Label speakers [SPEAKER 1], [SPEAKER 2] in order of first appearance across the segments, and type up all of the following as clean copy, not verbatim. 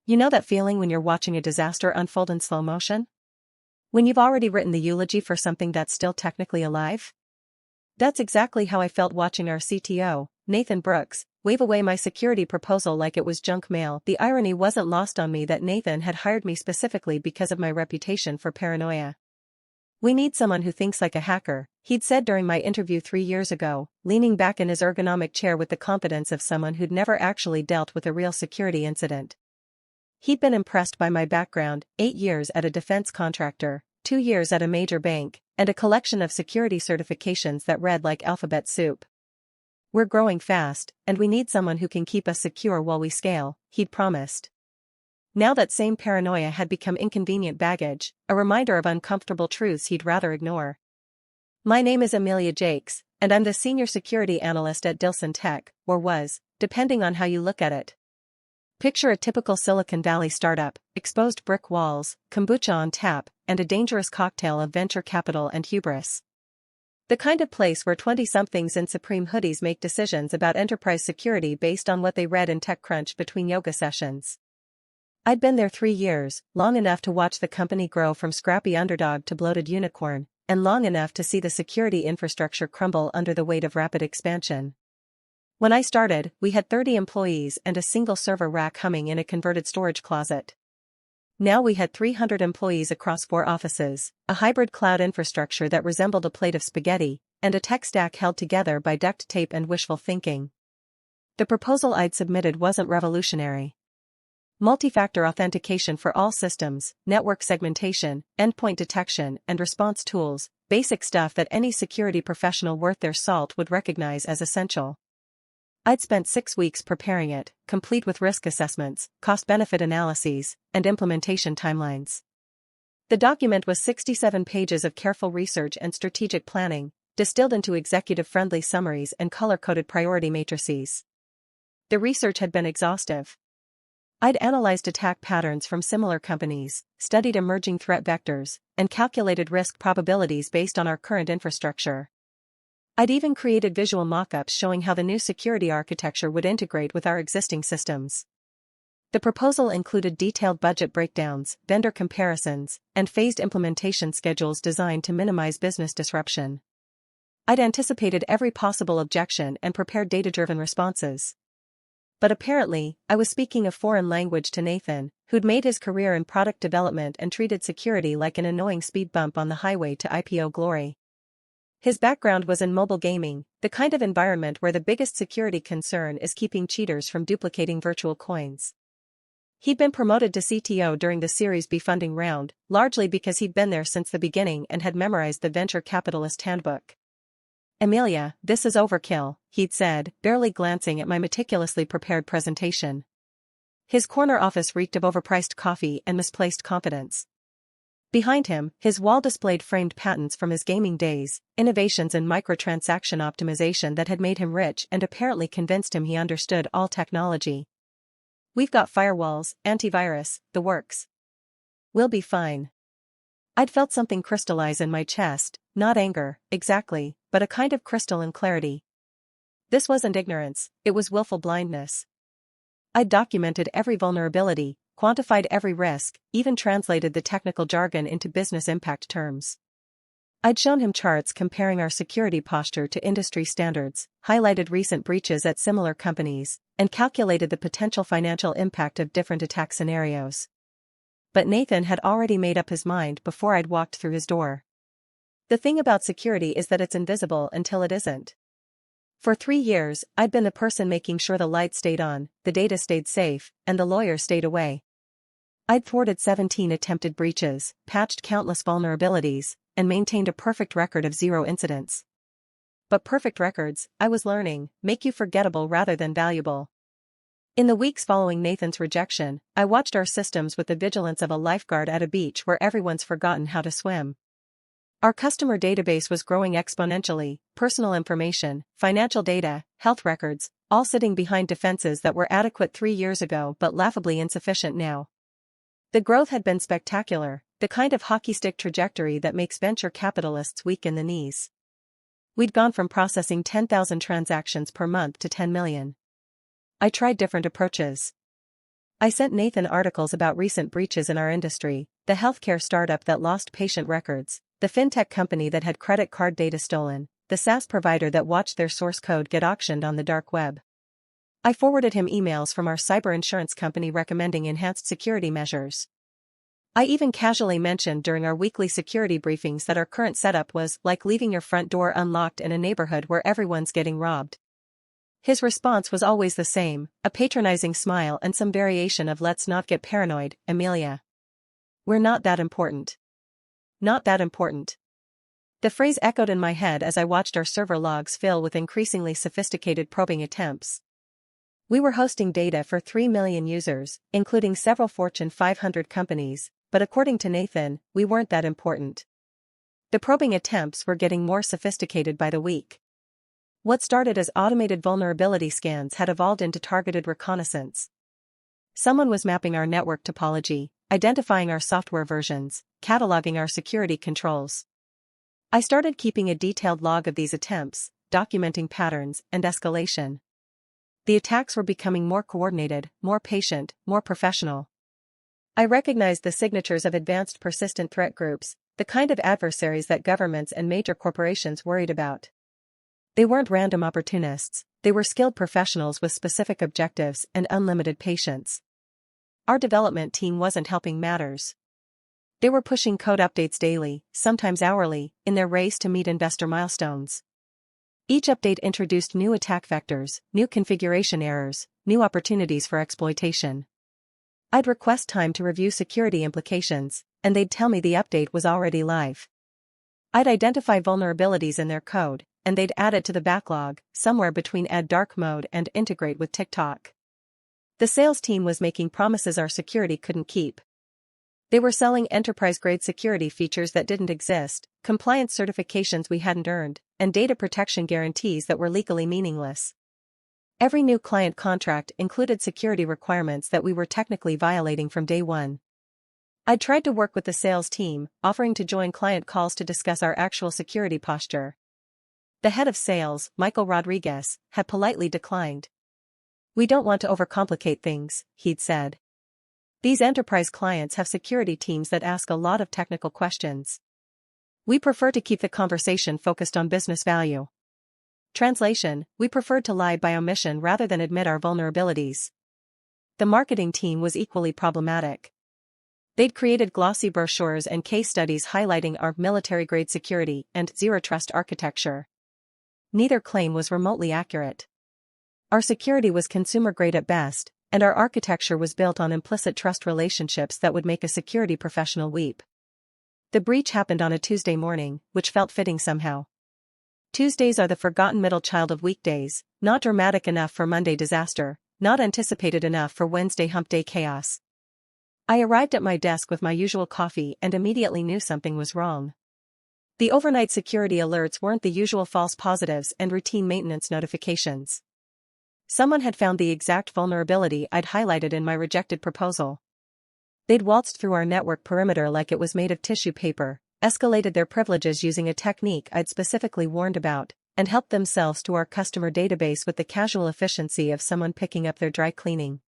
[SPEAKER 1] You know that feeling when you're watching a disaster unfold in slow motion? When you've already written the eulogy for something that's still technically alive? That's exactly how I felt watching our CTO, Nathan Brooks, wave away my security proposal like it was junk mail. The irony wasn't lost on me that Nathan had hired me specifically because of my reputation for paranoia. "We need someone who thinks like a hacker," he'd said during my interview 3 years ago, leaning back in his ergonomic chair with the confidence of someone who'd never actually dealt with a real security incident. He'd been impressed by my background, 8 years at a defense contractor, 2 years at a major bank, and a collection of security certifications that read like alphabet soup. "We're growing fast, and we need someone who can keep us secure while we scale," he'd promised. Now that same paranoia had become inconvenient baggage, a reminder of uncomfortable truths he'd rather ignore. "My name is Emilia Jakes, and I'm the senior security analyst at Dilson Tech, or was, depending on how you look at it. Picture a typical Silicon Valley startup: exposed brick walls, kombucha on tap, and a dangerous cocktail of venture capital and hubris. The kind of place where 20-somethings in Supreme hoodies make decisions about enterprise security based on what they read in TechCrunch between yoga sessions. I'd been there 3 years, long enough to watch the company grow from scrappy underdog to bloated unicorn, and long enough to see the security infrastructure crumble under the weight of rapid expansion. When I started, we had 30 employees and a single server rack humming in a converted storage closet. Now we had 300 employees across 4 offices, a hybrid cloud infrastructure that resembled a plate of spaghetti, and a tech stack held together by duct tape and wishful thinking. The proposal I'd submitted wasn't revolutionary. Multi-factor authentication for all systems, network segmentation, endpoint detection, and response tools, basic stuff that any security professional worth their salt would recognize as essential. I'd spent 6 weeks preparing it, complete with risk assessments, cost-benefit analyses, and implementation timelines. The document was 67 pages of careful research and strategic planning, distilled into executive-friendly summaries and color-coded priority matrices. The research had been exhaustive. I'd analyzed attack patterns from similar companies, studied emerging threat vectors, and calculated risk probabilities based on our current infrastructure. I'd even created visual mock-ups showing how the new security architecture would integrate with our existing systems. The proposal included detailed budget breakdowns, vendor comparisons, and phased implementation schedules designed to minimize business disruption. I'd anticipated every possible objection and prepared data-driven responses. But apparently, I was speaking a foreign language to Nathan, who'd made his career in product development and treated security like an annoying speed bump on the highway to IPO glory. His background was in mobile gaming, the kind of environment where the biggest security concern is keeping cheaters from duplicating virtual coins. He'd been promoted to CTO during the Series B funding round, largely because he'd been there since the beginning and had memorized the venture capitalist handbook. "Emilia, this is overkill," he'd said, barely glancing at my meticulously prepared presentation. His corner office reeked of overpriced coffee and misplaced confidence. Behind him, his wall displayed framed patents from his gaming days, innovations in microtransaction optimization that had made him rich and apparently convinced him he understood all technology. "We've got firewalls, antivirus, the works. We'll be fine." I'd felt something crystallize in my chest, not anger, exactly, but a kind of crystalline clarity. This wasn't ignorance, it was willful blindness. I'd documented every vulnerability, quantified every risk, even translated the technical jargon into business impact terms. I'd shown him charts comparing our security posture to industry standards, highlighted recent breaches at similar companies, and calculated the potential financial impact of different attack scenarios. But Nathan had already made up his mind before I'd walked through his door. The thing about security is that it's invisible until it isn't. For 3 years, I'd been the person making sure the lights stayed on, the data stayed safe, and the lawyers stayed away. I'd thwarted 17 attempted breaches, patched countless vulnerabilities, and maintained a perfect record of 0 incidents. But perfect records, I was learning, make you forgettable rather than valuable. In the weeks following Nathan's rejection, I watched our systems with the vigilance of a lifeguard at a beach where everyone's forgotten how to swim. Our customer database was growing exponentially, personal information, financial data, health records, all sitting behind defenses that were adequate 3 years ago but laughably insufficient now. The growth had been spectacular, the kind of hockey stick trajectory that makes venture capitalists weak in the knees. We'd gone from processing 10,000 transactions per month to 10 million. I tried different approaches. I sent Nathan articles about recent breaches in our industry, the healthcare startup that lost patient records, the fintech company that had credit card data stolen, the SaaS provider that watched their source code get auctioned on the dark web. I forwarded him emails from our cyber insurance company recommending enhanced security measures. I even casually mentioned during our weekly security briefings that our current setup was like leaving your front door unlocked in a neighborhood where everyone's getting robbed. His response was always the same, a patronizing smile and some variation of "let's not get paranoid, Emilia. We're not that important." Not that important. The phrase echoed in my head as I watched our server logs fill with increasingly sophisticated probing attempts. We were hosting data for 3 million users, including several Fortune 500 companies, but according to Nathan, we weren't that important. The probing attempts were getting more sophisticated by the week. What started as automated vulnerability scans had evolved into targeted reconnaissance. Someone was mapping our network topology, identifying our software versions, cataloging our security controls. I started keeping a detailed log of these attempts, documenting patterns and escalation. The attacks were becoming more coordinated, more patient, more professional. I recognized the signatures of advanced persistent threat groups, the kind of adversaries that governments and major corporations worried about. They weren't random opportunists, they were skilled professionals with specific objectives and unlimited patience. Our development team wasn't helping matters. They were pushing code updates daily, sometimes hourly, in their race to meet investor milestones. Each update introduced new attack vectors, new configuration errors, new opportunities for exploitation. I'd request time to review security implications, and they'd tell me the update was already live. I'd identify vulnerabilities in their code, and they'd add it to the backlog, somewhere between add dark mode and integrate with TikTok. The sales team was making promises our security couldn't keep. They were selling enterprise-grade security features that didn't exist, compliance certifications we hadn't earned, and data protection guarantees that were legally meaningless. Every new client contract included security requirements that we were technically violating from day one. I tried to work with the sales team, offering to join client calls to discuss our actual security posture. The head of sales, Michael Rodriguez, had politely declined. "We don't want to overcomplicate things," he'd said. "These enterprise clients have security teams that ask a lot of technical questions. We prefer to keep the conversation focused on business value." Translation: we preferred to lie by omission rather than admit our vulnerabilities. The marketing team was equally problematic. They'd created glossy brochures and case studies highlighting our military-grade security and zero-trust architecture. Neither claim was remotely accurate. Our security was consumer-grade at best, and our architecture was built on implicit trust relationships that would make a security professional weep. The breach happened on a Tuesday morning, which felt fitting somehow. Tuesdays are the forgotten middle child of weekdays, not dramatic enough for Monday disaster, not anticipated enough for Wednesday hump day chaos. I arrived at my desk with my usual coffee and immediately knew something was wrong. The overnight security alerts weren't the usual false positives and routine maintenance notifications. Someone had found the exact vulnerability I'd highlighted in my rejected proposal. They'd waltzed through our network perimeter like it was made of tissue paper, escalated their privileges using a technique I'd specifically warned about, and helped themselves to our customer database with the casual efficiency of someone picking up their dry cleaning.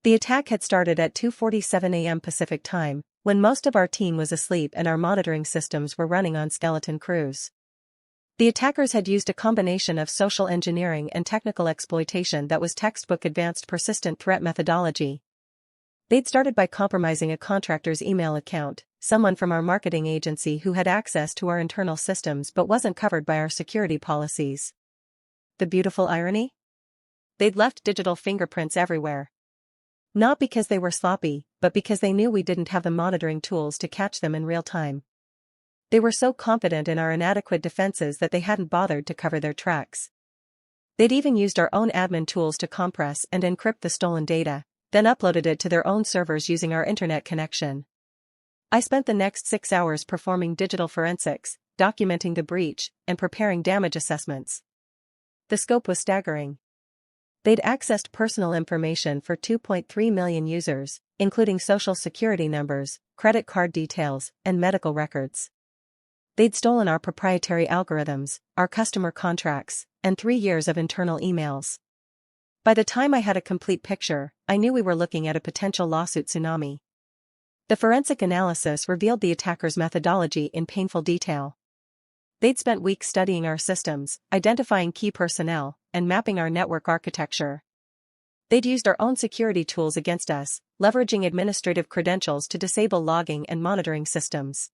[SPEAKER 1] The attack had started at 2:47 a.m. Pacific time, when most of our team was asleep and our monitoring systems were running on skeleton crews. The attackers had used a combination of social engineering and technical exploitation that was textbook advanced persistent threat methodology. They'd started by compromising a contractor's email account, someone from our marketing agency who had access to our internal systems but wasn't covered by our security policies. The beautiful irony? They'd left digital fingerprints everywhere. Not because they were sloppy, but because they knew we didn't have the monitoring tools to catch them in real time. They were so confident in our inadequate defenses that they hadn't bothered to cover their tracks. They'd even used our own admin tools to compress and encrypt the stolen data, then uploaded it to their own servers using our internet connection. I spent the next 6 hours performing digital forensics, documenting the breach, and preparing damage assessments. The scope was staggering. They'd accessed personal information for 2.3 million users, including social security numbers, credit card details, and medical records. They'd stolen our proprietary algorithms, our customer contracts, and 3 years of internal emails. By the time I had a complete picture, I knew we were looking at a potential lawsuit tsunami. The forensic analysis revealed the attackers' methodology in painful detail. They'd spent weeks studying our systems, identifying key personnel, and mapping our network architecture. They'd used our own security tools against us, leveraging administrative credentials to disable logging and monitoring systems.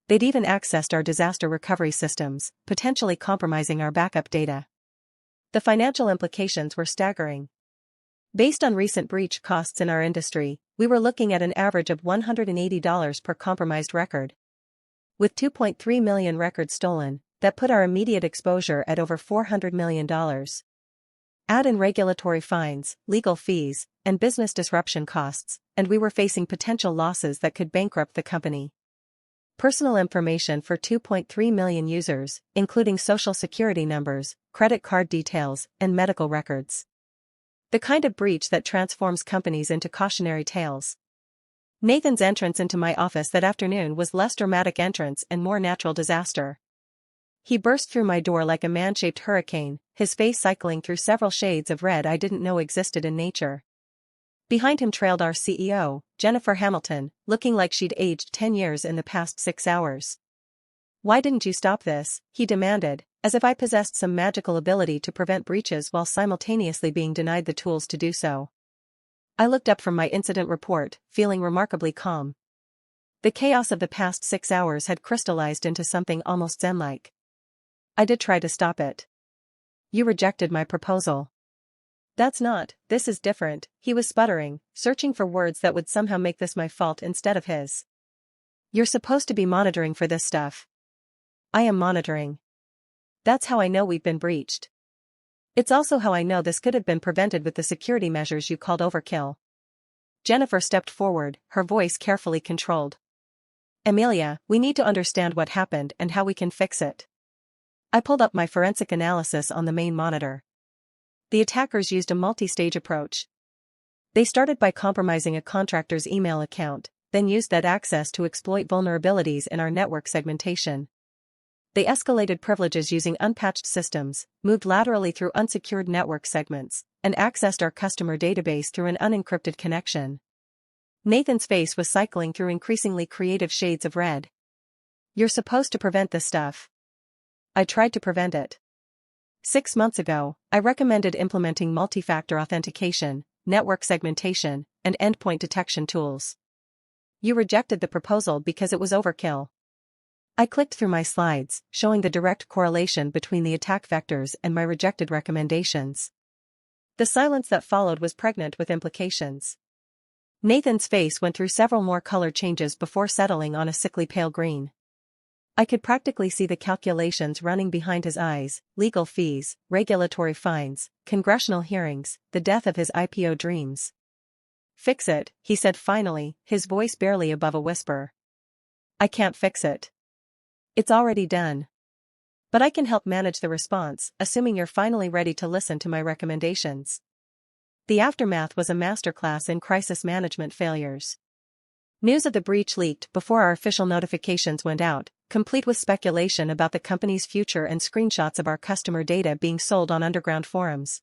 [SPEAKER 1] They'd even accessed our disaster recovery systems, potentially compromising our backup data. The financial implications were staggering. Based on recent breach costs in our industry, we were looking at an average of $180 per compromised record. With 2.3 million records stolen, that put our immediate exposure at over $400 million. Add in regulatory fines, legal fees, and business disruption costs, and we were facing potential losses that could bankrupt the company. Personal information for 2.3 million users, including social security numbers, credit card details, and medical records. The kind of breach that transforms companies into cautionary tales. Nathan's entrance into my office that afternoon was less dramatic entrance and more natural disaster. He burst through my door like a man-shaped hurricane, his face cycling through several shades of red I didn't know existed in nature. Behind him trailed our CEO, Jennifer Hamilton, looking like she'd aged 10 years in the past 6 hours. "Why didn't you stop this?" he demanded, as if I possessed some magical ability to prevent breaches while simultaneously being denied the tools to do so. I looked up from my incident report, feeling remarkably calm. The chaos of the past 6 hours had crystallized into something almost zen-like. "I did try to stop it. You rejected my proposal." This is different," he was sputtering, searching for words that would somehow make this my fault instead of his. "You're supposed to be monitoring for this stuff." "I am monitoring. That's how I know we've been breached. It's also how I know this could have been prevented with the security measures you called overkill." Jennifer stepped forward, her voice carefully controlled. "Emilia, we need to understand what happened and how we can fix it." I pulled up my forensic analysis on the main monitor. The attackers used a multi-stage approach. They started by compromising a contractor's email account, then used that access to exploit vulnerabilities in our network segmentation. They escalated privileges using unpatched systems, moved laterally through unsecured network segments, and accessed our customer database through an unencrypted connection. Nathan's face was cycling through increasingly creative shades of red. "You're supposed to prevent this stuff." "I tried to prevent it. 6 months ago, I recommended implementing multi-factor authentication, network segmentation, and endpoint detection tools. You rejected the proposal because it was overkill." I clicked through my slides, showing the direct correlation between the attack vectors and my rejected recommendations. The silence that followed was pregnant with implications. Nathan's face went through several more color changes before settling on a sickly pale green. I could practically see the calculations running behind his eyes: legal fees, regulatory fines, congressional hearings, the death of his IPO dreams. "Fix it," he said finally, his voice barely above a whisper. "I can't fix it. It's already done. But I can help manage the response, assuming you're finally ready to listen to my recommendations." The aftermath was a masterclass in crisis management failures. News of the breach leaked before our official notifications went out, complete with speculation about the company's future and screenshots of our customer data being sold on underground forums.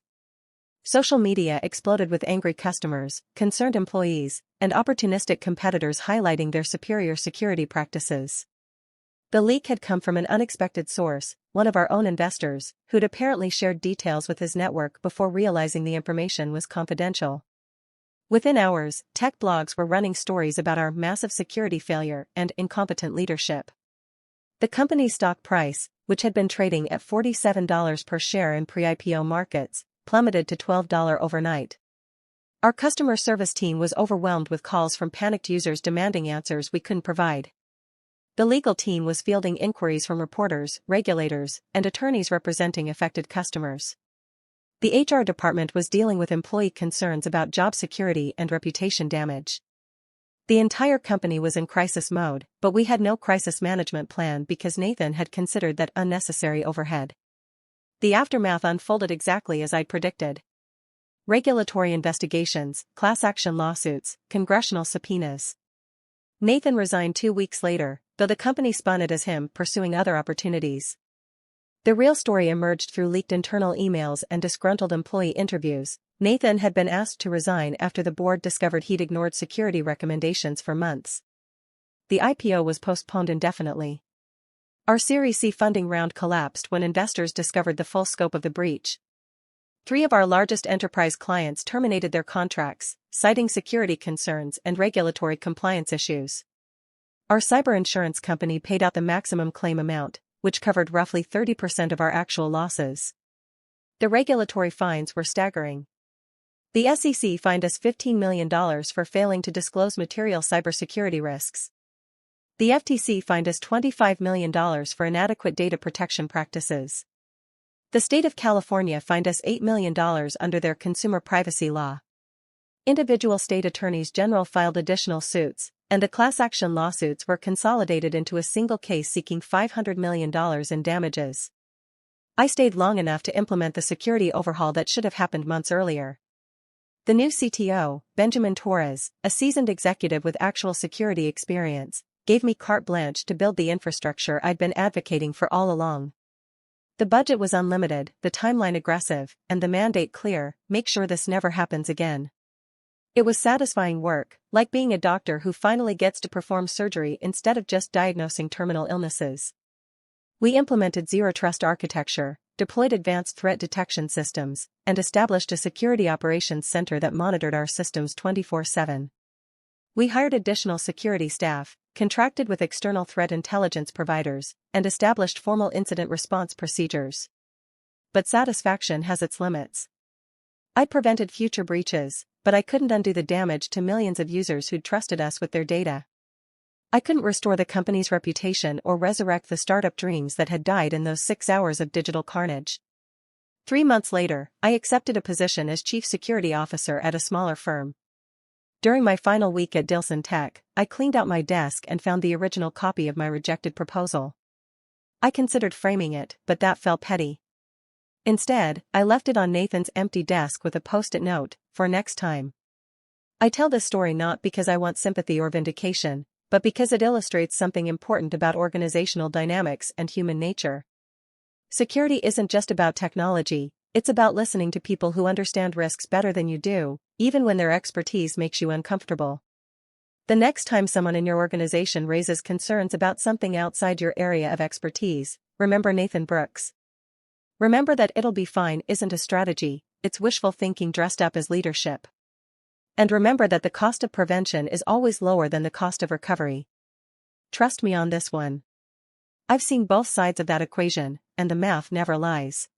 [SPEAKER 1] Social media exploded with angry customers, concerned employees, and opportunistic competitors highlighting their superior security practices. The leak had come from an unexpected source, one of our own investors, who'd apparently shared details with his network before realizing the information was confidential. Within hours, tech blogs were running stories about our massive security failure and incompetent leadership. The company's stock price, which had been trading at $47 per share in pre-IPO markets, plummeted to $12 overnight. Our customer service team was overwhelmed with calls from panicked users demanding answers we couldn't provide. The legal team was fielding inquiries from reporters, regulators, and attorneys representing affected customers. The HR department was dealing with employee concerns about job security and reputation damage. The entire company was in crisis mode, but we had no crisis management plan because Nathan had considered that unnecessary overhead. The aftermath unfolded exactly as I'd predicted. Regulatory investigations, class action lawsuits, congressional subpoenas. Nathan resigned 2 weeks later, though the company spun it as him pursuing other opportunities. The real story emerged through leaked internal emails and disgruntled employee interviews. Nathan had been asked to resign after the board discovered he'd ignored security recommendations for months. The IPO was postponed indefinitely. Our Series C funding round collapsed when investors discovered the full scope of the breach. 3 of our largest enterprise clients terminated their contracts, citing security concerns and regulatory compliance issues. Our cyber insurance company paid out the maximum claim amount, which covered roughly 30% of our actual losses. The regulatory fines were staggering. The SEC fined us $15 million for failing to disclose material cybersecurity risks. The FTC fined us $25 million for inadequate data protection practices. The state of California fined us $8 million under their consumer privacy law. Individual state attorneys general filed additional suits, and the class action lawsuits were consolidated into a single case seeking $500 million in damages. I stayed long enough to implement the security overhaul that should have happened months earlier. The new CTO, Benjamin Torres, a seasoned executive with actual security experience, gave me carte blanche to build the infrastructure I'd been advocating for all along. The budget was unlimited, the timeline aggressive, and the mandate clear: make sure this never happens again. It was satisfying work, like being a doctor who finally gets to perform surgery instead of just diagnosing terminal illnesses. We implemented zero-trust architecture, deployed advanced threat detection systems, and established a security operations center that monitored our systems 24/7. We hired additional security staff, contracted with external threat intelligence providers, and established formal incident response procedures. But satisfaction has its limits. I prevented future breaches, but I couldn't undo the damage to millions of users who'd trusted us with their data. I couldn't restore the company's reputation or resurrect the startup dreams that had died in those 6 hours of digital carnage. 3 months later, I accepted a position as chief security officer at a smaller firm. During my final week at Dilson Tech, I cleaned out my desk and found the original copy of my rejected proposal. I considered framing it, but that felt petty. Instead, I left it on Nathan's empty desk with a post-it note: for next time. I tell this story not because I want sympathy or vindication, but because it illustrates something important about organizational dynamics and human nature. Security isn't just about technology, it's about listening to people who understand risks better than you do, even when their expertise makes you uncomfortable. The next time someone in your organization raises concerns about something outside your area of expertise, remember Nathan Brooks. Remember that "it'll be fine" isn't a strategy, it's wishful thinking dressed up as leadership. And remember that the cost of prevention is always lower than the cost of recovery. Trust me on this one. I've seen both sides of that equation, and the math never lies.